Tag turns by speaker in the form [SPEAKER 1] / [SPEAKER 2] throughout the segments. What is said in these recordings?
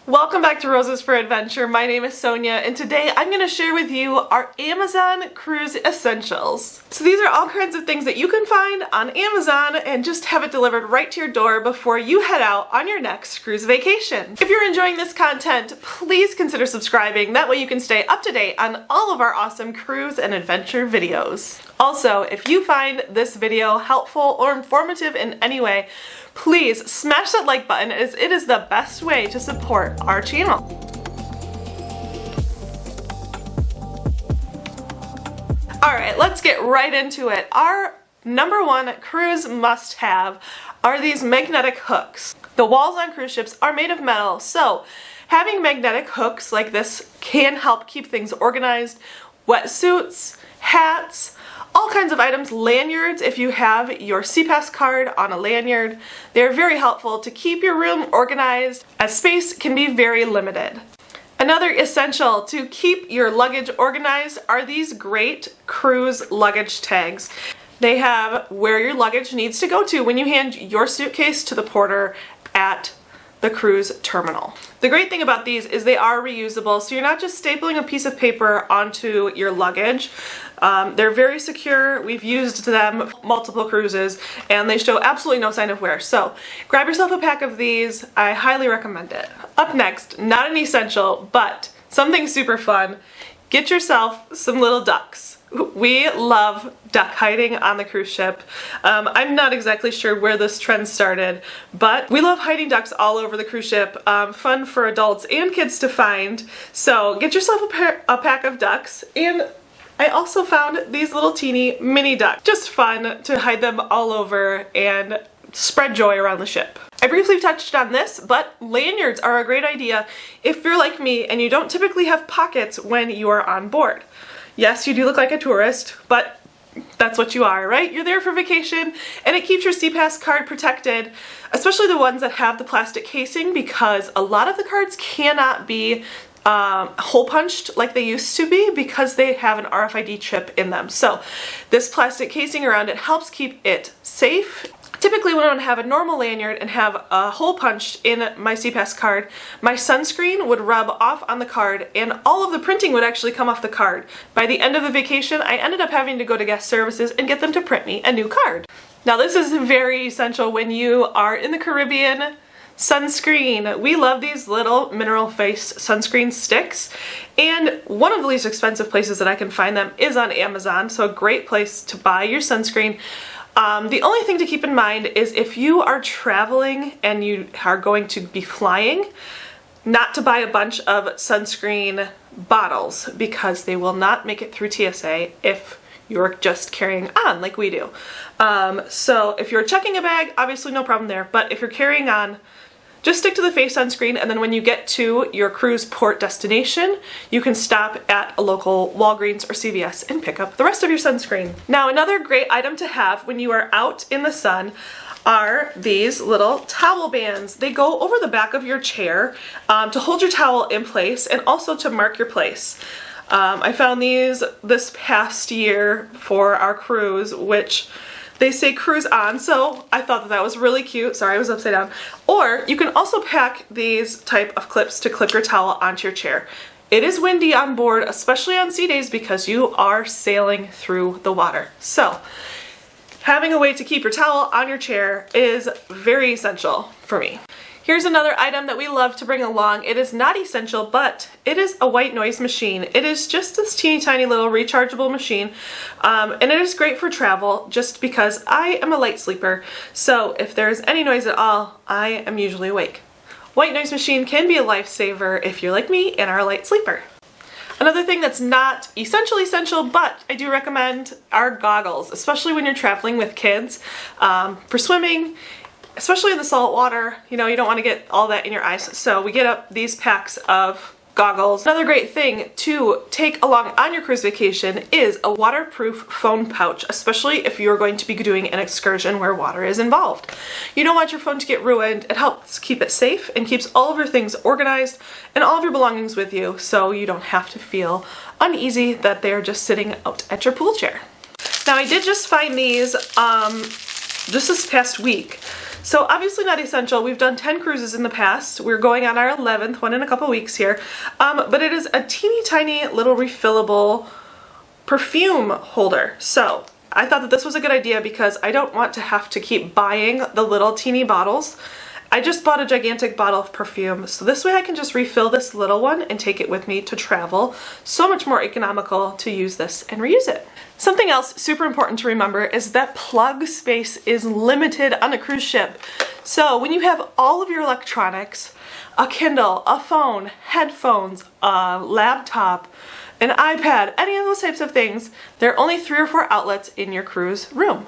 [SPEAKER 1] Welcome back to Roses for Adventure. My name is Sonia and today I'm going to share with you our Amazon cruise essentials. So these are all kinds of things that you can find on Amazon and just have it delivered right to your door before you head out on your next cruise vacation. If you're enjoying this content, please consider subscribing. That way you can stay up to date on all of our awesome cruise and adventure videos. Also, if you find this video helpful or informative in any way, please smash that like button as it is the best way to support our channel. Alright, let's get right into it. Our number one cruise must-have are these magnetic hooks. The walls on cruise ships are made of metal, so having magnetic hooks like this can help keep things organized. Wetsuits, hats, all kinds of items, lanyards if you have your SeaPass card on a lanyard. They're very helpful to keep your room organized as space can be very limited. Another essential to keep your luggage organized are these great cruise luggage tags. They have where your luggage needs to go to when you hand your suitcase to the porter at the cruise terminal. The great thing about these is they are reusable, so you're not just stapling a piece of paper onto your luggage. They're very secure. We've used them multiple cruises and they show absolutely no sign of wear. So grab yourself a pack of these. I highly recommend it. Up next, not an essential, but something super fun. Get yourself some little ducks. We love duck hiding on the cruise ship. I'm not exactly sure where this trend started, but we love hiding ducks all over the cruise ship. Fun for adults and kids to find. So get yourself a pack of ducks, and I also found these little teeny mini ducks. Just fun to hide them all over and spread joy around the ship. I briefly touched on this, but lanyards are a great idea if you're like me and you don't typically have pockets when you are on board. Yes, you do look like a tourist, but that's what you are, right? You're there for vacation and it keeps your SeaPass card protected, especially the ones that have the plastic casing, because a lot of the cards cannot be hole punched like they used to be because they have an RFID chip in them. So this plastic casing around it helps keep it safe. Typically when I would have a normal lanyard and have a hole punched in my SeaPass card, my sunscreen would rub off on the card and all of the printing would actually come off the card. By the end of the vacation, I ended up having to go to guest services and get them to print me a new card. Now this is very essential when you are in the Caribbean. Sunscreen. We love these little mineral face sunscreen sticks, and one of the least expensive places that I can find them is on Amazon, so a great place to buy your sunscreen. The only thing to keep in mind is if you are traveling and you are going to be flying, not to buy a bunch of sunscreen bottles because they will not make it through TSA if you're just carrying on like we do. So if you're checking a bag, obviously no problem there, but if you're carrying on, just stick to the face sunscreen, and then when you get to your cruise port destination, you can stop at a local Walgreens or CVS and pick up the rest of your sunscreen. Now, another great item to have when you are out in the sun are these little towel bands. They go over the back of your chair to hold your towel in place and also to mark your place. I found these this past year for our cruise, which they say cruise on, so I thought that was really cute. Sorry, I was upside down. Or you can also pack these type of clips to clip your towel onto your chair. It is windy on board, especially on sea days because you are sailing through the water. So having a way to keep your towel on your chair is very essential for me. Here's another item that we love to bring along. It is not essential, but it is a white noise machine. It is just this teeny tiny little rechargeable machine, and it is great for travel just because I am a light sleeper. So if there's any noise at all, I am usually awake. White noise machine can be a lifesaver if you're like me and are a light sleeper. Another thing that's not essential, but I do recommend are goggles, especially when you're traveling with kids for swimming. Especially in the salt water, you know, you don't want to get all that in your eyes, so we get up these packs of goggles. Another great thing to take along on your cruise vacation is a waterproof phone pouch, especially if you're going to be doing an excursion where water is involved. You don't want your phone to get ruined. It helps keep it safe and keeps all of your things organized and all of your belongings with you, so you don't have to feel uneasy that they're just sitting out at your pool chair. Now I did just find these just this past week. So obviously not essential. We've done 10 cruises in the past. We're going on our 11th one in a couple weeks here. But it is a teeny tiny little refillable perfume holder. So I thought that this was a good idea because I don't want to have to keep buying the little teeny bottles. I just bought a gigantic bottle of perfume, so this way I can just refill this little one and take it with me to travel. So much more economical to use this and reuse it. Something else super important to remember is that plug space is limited on a cruise ship. So when you have all of your electronics, a Kindle, a phone, headphones, a laptop, an iPad, any of those types of things, there are only 3 or 4 outlets in your cruise room.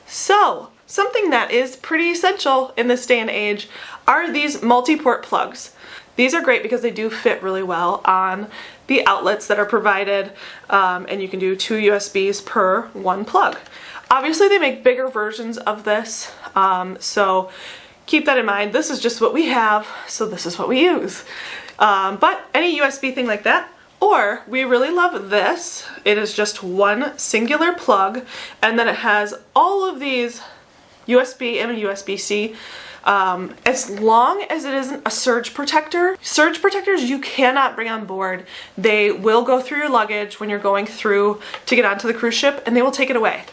[SPEAKER 1] So something that is pretty essential in this day and age are these multi-port plugs. These are great because they do fit really well on the outlets that are provided, and you can do 2 USBs per 1 plug. Obviously they make bigger versions of this, so keep that in mind. This is just what we have, so this is what we use. But any USB thing like that, or we really love this. It is just one singular plug, and then it has all of these USB and USB-C. As long as it isn't a surge protector. Surge protectors you cannot bring on board. They will go through your luggage when you're going through to get onto the cruise ship, and they will take it away.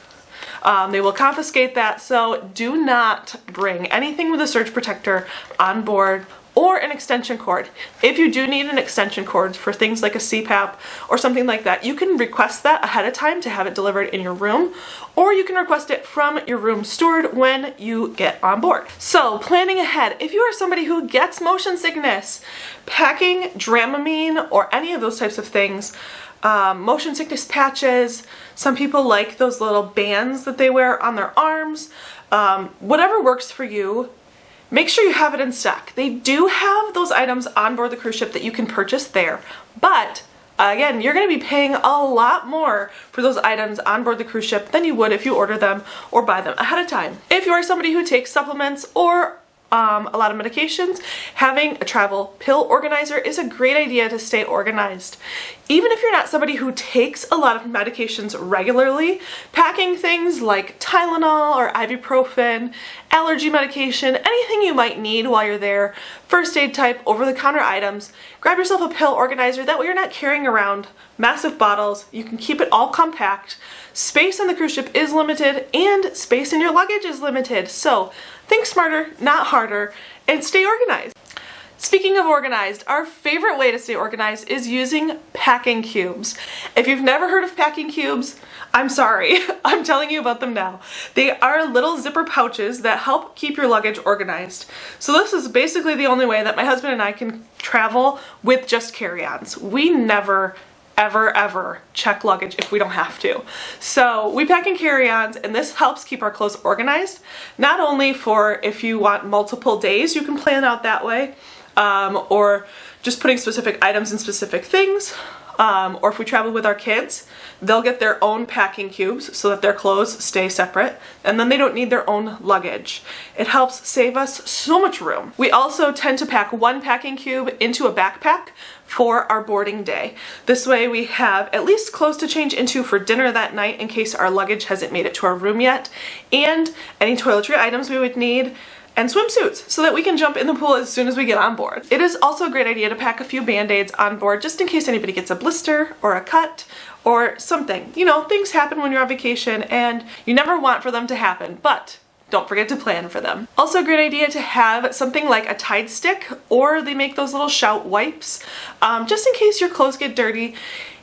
[SPEAKER 1] They will confiscate that, so do not bring anything with a surge protector on board or an extension cord. If you do need an extension cord for things like a CPAP or something like that, you can request that ahead of time to have it delivered in your room, or you can request it from your room steward when you get on board. So planning ahead, if you are somebody who gets motion sickness, packing Dramamine or any of those types of things, motion sickness patches, some people like those little bands that they wear on their arms, whatever works for you, make sure you have it in stock. They do have those items on board the cruise ship that you can purchase there, but again, you're going to be paying a lot more for those items on board the cruise ship than you would if you order them or buy them ahead of time. If you are somebody who takes supplements or a lot of medications, having a travel pill organizer is a great idea to stay organized. Even if you're not somebody who takes a lot of medications regularly, packing things like Tylenol or ibuprofen, allergy medication, anything you might need while you're there, first aid type, over-the-counter items, grab yourself a pill organizer. That way you're not carrying around massive bottles. You can keep it all compact. Space on the cruise ship is limited, and space in your luggage is limited. So think smarter, not harder, and stay organized. Speaking of organized, our favorite way to stay organized is using packing cubes. If you've never heard of packing cubes, I'm sorry, I'm telling you about them now. They are little zipper pouches that help keep your luggage organized. So this is basically the only way that my husband and I can travel with just carry-ons. We never ever check luggage if we don't have to. So we pack in carry-ons, and this helps keep our clothes organized. Not only for if you want multiple days, you can plan out that way, or just putting specific items in specific things, or if we travel with our kids, they'll get their own packing cubes so that their clothes stay separate, and then they don't need their own luggage. It helps save us so much room. We also tend to pack one packing cube into a backpack for our boarding day. This way we have at least clothes to change into for dinner that night in case our luggage hasn't made it to our room yet, and any toiletry items we would need, and swimsuits so that we can jump in the pool as soon as we get on board. It is also a great idea to pack a few band-aids on board just in case anybody gets a blister or a cut or something. You know, things happen when you're on vacation and you never want for them to happen, but don't forget to plan for them. Also a great idea to have something like a Tide stick, or they make those little shout wipes, just in case your clothes get dirty.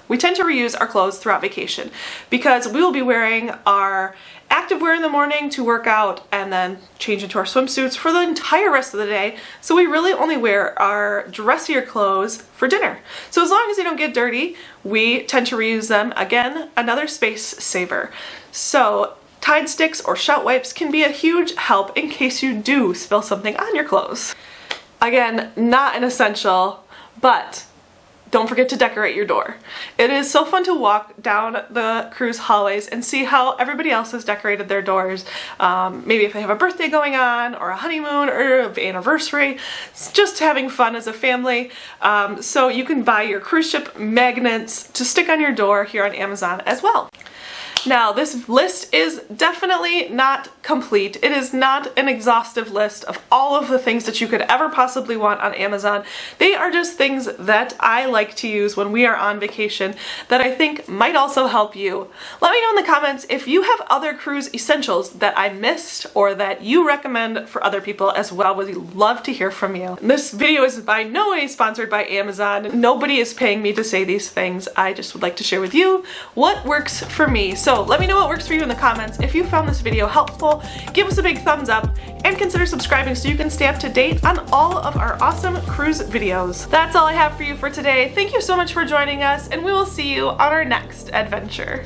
[SPEAKER 1] We tend to reuse our clothes throughout vacation because we will be wearing our activewear in the morning to work out and then change into our swimsuits for the entire rest of the day. So we really only wear our dressier clothes for dinner. So as long as they don't get dirty, we tend to reuse them. Again, another space saver. So Tide sticks or shout wipes can be a huge help in case you do spill something on your clothes. Again, not an essential, but don't forget to decorate your door. It is so fun to walk down the cruise hallways and see how everybody else has decorated their doors. Maybe if they have a birthday going on, or a honeymoon, or an anniversary. It's just having fun as a family. So you can buy your cruise ship magnets to stick on your door here on Amazon as well. Now, this list is definitely not complete. It is not an exhaustive list of all of the things that you could ever possibly want on Amazon. They are just things that I like to use when we are on vacation that I think might also help you. Let me know in the comments if you have other cruise essentials that I missed or that you recommend for other people as well. We'd love to hear from you. This video is by no way sponsored by Amazon. Nobody is paying me to say these things. I just would like to share with you what works for me. So let me know what works for you in the comments. If you found this video helpful, give us a big thumbs up and consider subscribing so you can stay up to date on all of our awesome cruise videos. That's all I have for you for today. Thank you so much for joining us, and we will see you on our next adventure.